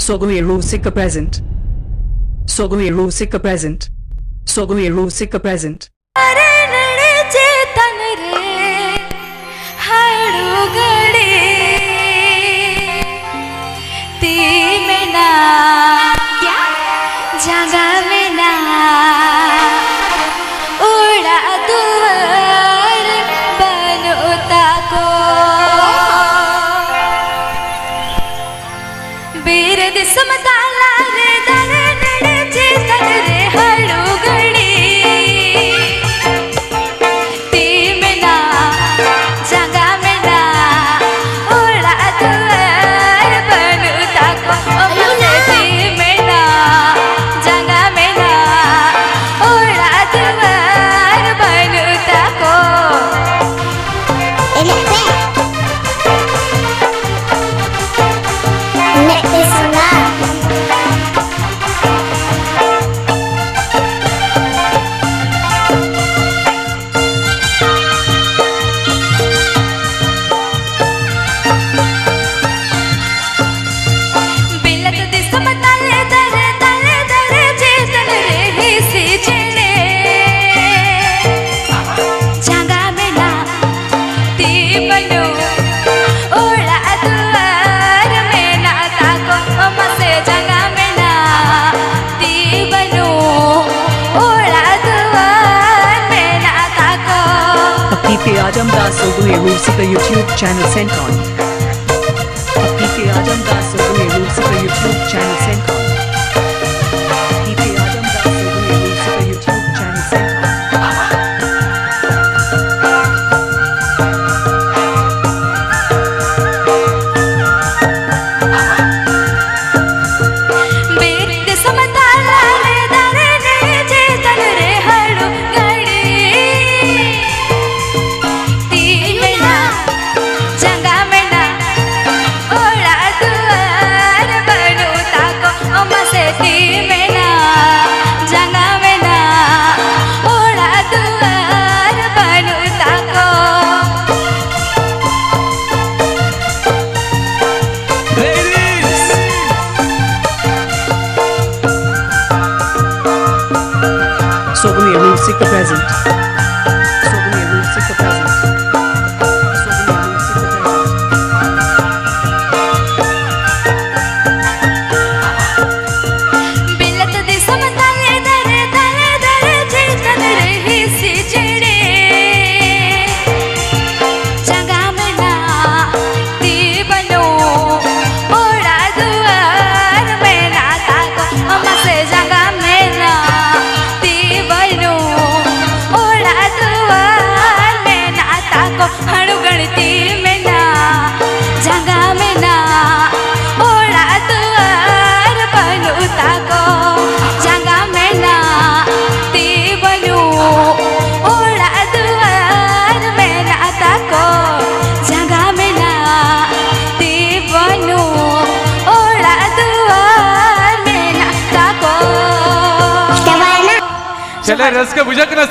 Sogai Rusika present. Sogai Rusika present. Sogai Rusika present. Bir Disom Talara Digeer Sogai Rusika YouTube channel sent on. Sogai Rusika YouTube channel sent on. Sogai Rusika YouTube channel sent on. Bir Disom Talara Sogai Rusika present. Sogai Rusika present. Sogai Rusika present. बिलत दिसम तले दरे चेतन रही सी चिड़े जगा में ना ती बनो ओड़ा दुआर में ना ताको अम्मा से जगा में ना ती बनो ओड़ा दुआर में ना ताको हड़ू गणती में ना जगा में ना ओड़ा दुआर बनो ताको जगा में ना ती बनो ओड़ा दुआर में ना ताको जगा में ना ती बनो ओड़ा दुआर में ना ताको चला रस का बुझक ना